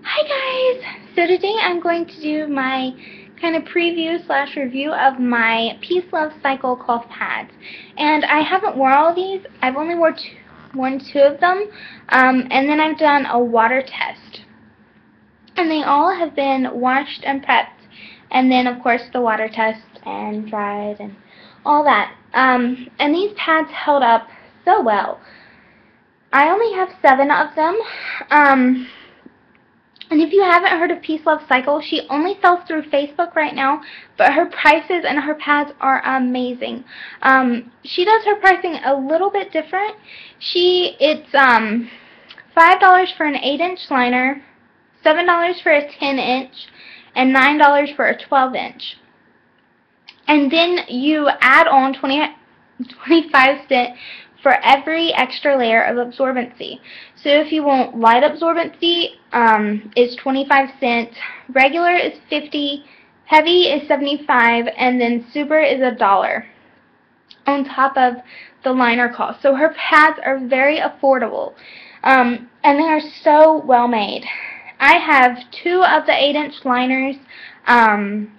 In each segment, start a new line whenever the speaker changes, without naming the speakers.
Hi guys! So today I'm going to do my kind of preview slash review of my Peace Love Cycle cloth pads. And I haven't worn all of these. I've only worn two of them. And then I've done a water test. And they all have been washed and prepped. And then of course the water test and dried and all that. And these pads held up so well. I only have 7 of them. And if you haven't heard of Peace Love Cycle, she only sells through Facebook right now, but her prices and her pads are amazing. She does her pricing a little bit different. It's $5 for an 8-inch liner, $7 for a 10-inch, and $9 for a 12-inch. And then you add on 25 cents for every extra layer of absorbency. So if you want light absorbency, it's 25 cents, regular is 50, heavy is 75, and then super is $1 on top of the liner cost. So her pads are very affordable, and they are so well made. I have 2 of the 8-inch liners, 2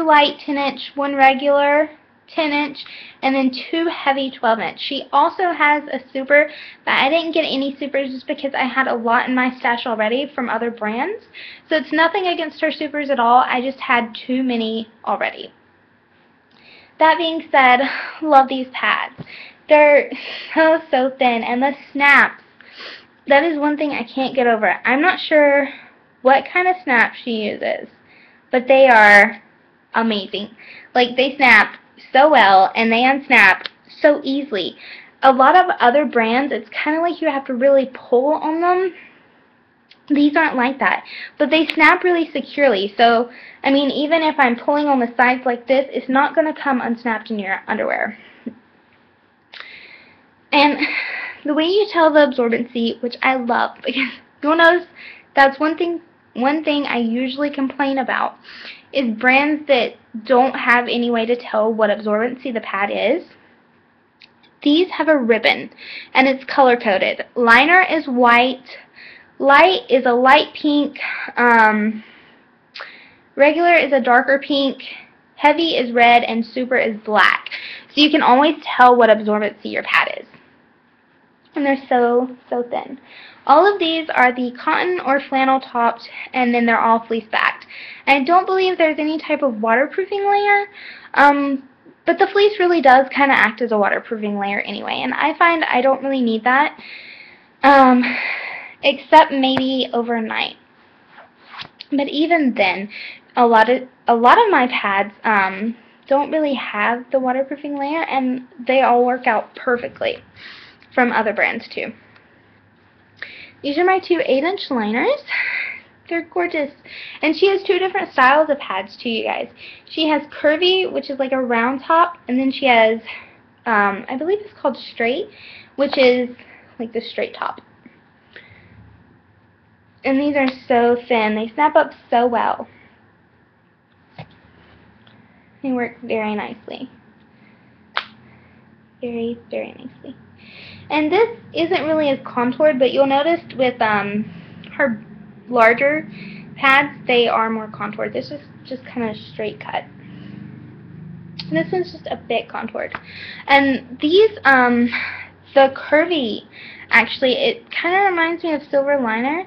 light 10-inch, 1 regular 10-inch, and then 2 heavy 12-inch. She also has a super, but I didn't get any supers just because I had a lot in my stash already from other brands. So it's nothing against her supers at all. I just had too many already. That being said, love these pads. They're so thin, and the snaps, that is one thing I can't get over. I'm not sure what kind of snap she uses, but they are amazing. Like, they snap so well, and they unsnap so easily. A lot of other brands, it's kind of like you have to really pull on them. These aren't like that, but they snap really securely. So, I mean, even if I'm pulling on the sides like this, it's not going to come unsnapped in your underwear. And the way you tell the absorbency, which I love, because you'll notice that's one thing I usually complain about, is brands that don't have any way to tell what absorbency the pad is. These have a ribbon, and it's color-coded. Liner is white, light is a light pink, regular is a darker pink, heavy is red, and super is black. So you can always tell what absorbency your pad is. And they're so thin. All of these are the cotton or flannel topped, and then they're all fleece backed. I don't believe there's any type of waterproofing layer, but the fleece really does kind of act as a waterproofing layer anyway, and I find I don't really need that, except maybe overnight. But even then, a lot of my pads don't really have the waterproofing layer, and they all work out perfectly from other brands too. These are my 2 8-inch liners. They're gorgeous. And she has 2 different styles of pads too, you guys. She has curvy, which is like a round top, and then she has, I believe it's called straight, which is like the straight top. And these are so thin. They snap up so well. They work very nicely. Very nicely. And this isn't really as contoured, but you'll notice with her larger pads, they are more contoured. This is just kind of straight cut. And this one's just a bit contoured. And these, the curvy, actually, it kind of reminds me of Silver Liner.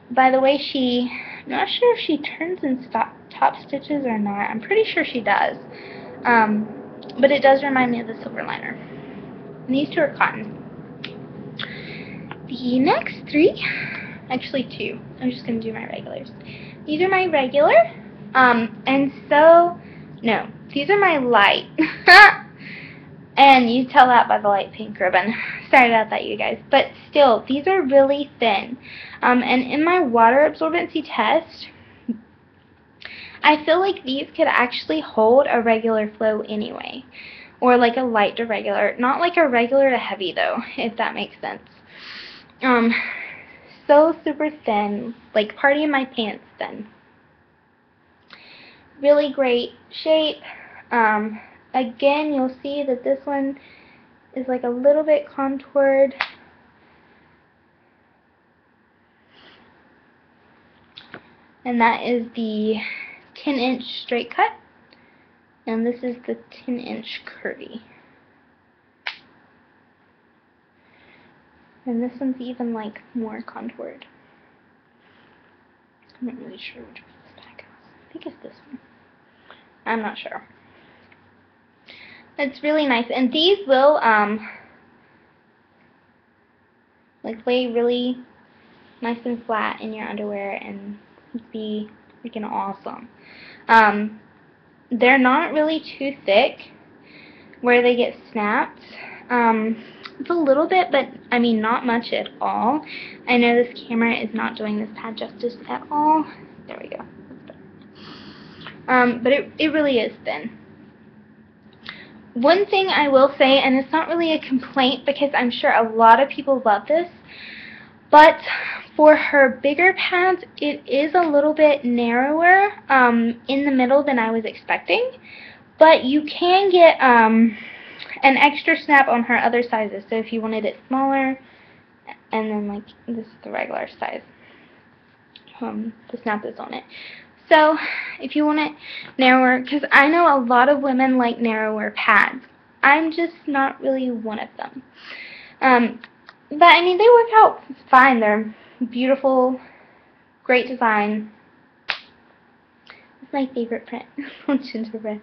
By the way, I'm not sure if she turns in top stitches or not. I'm pretty sure she does. But it does remind me of the Silver Liner. And these 2 are cotton. The next 3, actually 2. I'm just going to do my regulars. These are my regular. No, these are my light. And you tell that by the light pink ribbon. Sorry about that, you guys. But still, these are really thin. And in my water absorbency test, I feel like these could actually hold a regular flow anyway. Or like a light to regular. Not like a regular to heavy, though, if that makes sense. So super thin. Like party in my pants thin. Really great shape. Again, you'll see that this one is like a little bit contoured. And that is the 10-inch straight cut. And this is the 10-inch curvy. And this one's even like more contoured. I'm not really sure which one this bag is. I think it's this one. I'm not sure. It's really nice. And these will like lay really nice and flat in your underwear and be freaking awesome. They're not really too thick where they get snapped. It's a little bit, but I mean not much at all. I know this camera is not doing this pad justice at all. There we go. But it really is thin. One thing I will say, and it's not really a complaint because I'm sure a lot of people love this, but for her bigger pads, it is a little bit narrower in the middle than I was expecting. But you can get an extra snap on her other sizes. So if you wanted it smaller, and then like this is the regular size, the snap is on it. So if you want it narrower, because I know a lot of women like narrower pads. I'm just not really one of them. But I mean, they work out fine. They're beautiful, great design. It's my favorite print on gingerbread.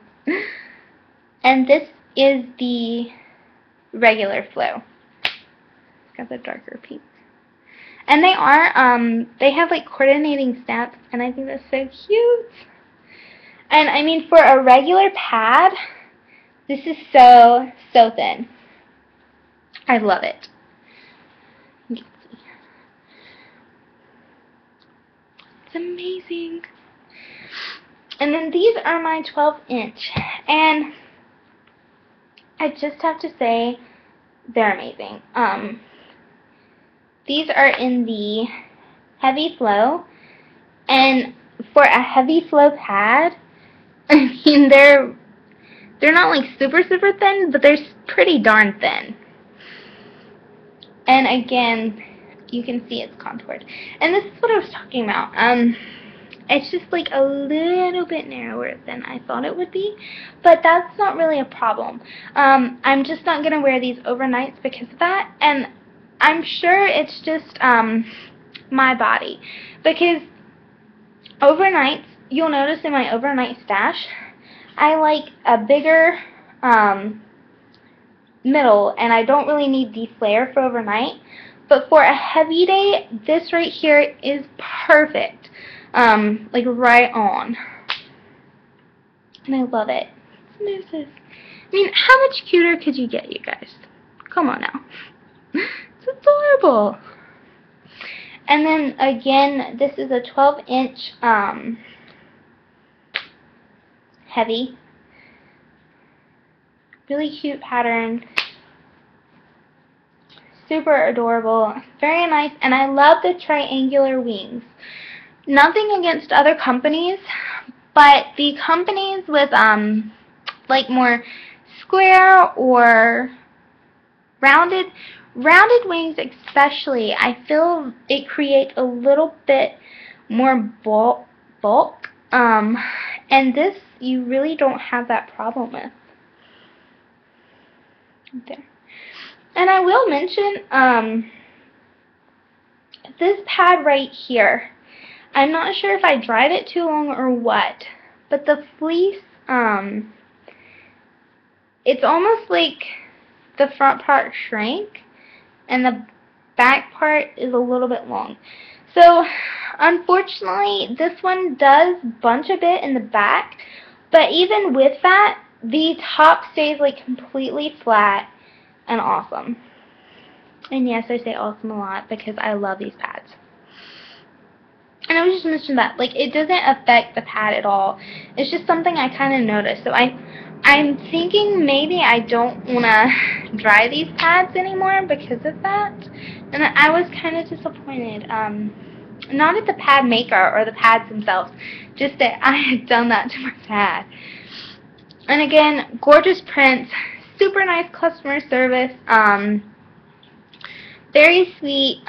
And this is the regular flow. It's got the darker pink. And they have like coordinating snaps, and I think that's so cute. And I mean, for a regular pad, this is so, so thin. I love it. You can see. It's amazing. And then these are my 12-inch. And I just have to say, they're amazing. These are in the heavy flow, and for a heavy flow pad, I mean they're not like super thin, but they're pretty darn thin. And again, you can see it's contoured. And this is what I was talking about. It's just like a little bit narrower than I thought it would be, but that's not really a problem. I'm just not gonna wear these overnights because of that, and I'm sure it's just my body, because overnights, you'll notice in my overnight stash, I like a bigger middle, and I don't really need the flare for overnight. But for a heavy day, this right here is perfect, like right on, and I love it. I mean, how much cuter could you get, you guys? Come on now. It's adorable. And then again, this is a 12-inch heavy. Really cute pattern. Super adorable. Very nice. And I love the triangular wings. Nothing against other companies, but the companies with like more square or rounded wings especially, I feel it creates a little bit more bulk. And this you really don't have that problem with. There. And I will mention this pad right here. I'm not sure if I dried it too long or what, but the fleece, it's almost like the front part shrank and the back part is a little bit long. So unfortunately, this one does bunch a bit in the back, but even with that, the top stays like completely flat and awesome. And yes, I say awesome a lot because I love these pads. And I was just mentioning that, like, it doesn't affect the pad at all. It's just something I kind of noticed. So I'm thinking maybe I don't want to dry these pads anymore because of that. And I was kind of disappointed. Not at the pad maker or the pads themselves, just that I had done that to my pad. And again, gorgeous prints, super nice customer service, very sweet.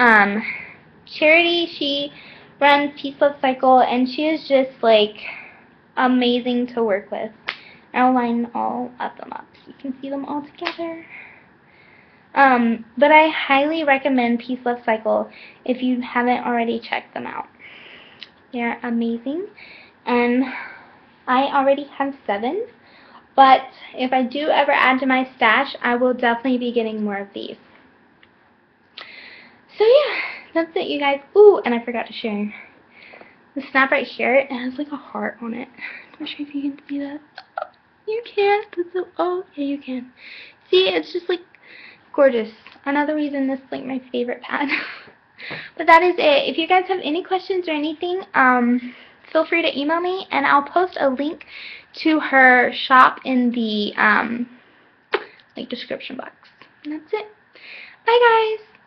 Charity, she runs Peace Love Cycle, and she is just like amazing to work with. I'll line all of them up so you can see them all together. But I highly recommend Peace Love Cycle if you haven't already checked them out. They're amazing, and I already have 7, but if I do ever add to my stash, I will definitely be getting more of these. So yeah, that's it, you guys. Ooh, and I forgot to share the snap right here. It has like a heart on it. I'm not sure if you can see that. You can. Oh, yeah, you can. See, it's just like gorgeous. Another reason this is like my favorite pad. But that is it. If you guys have any questions or anything, feel free to email me, and I'll post a link to her shop in the like description box. And that's it. Bye, guys.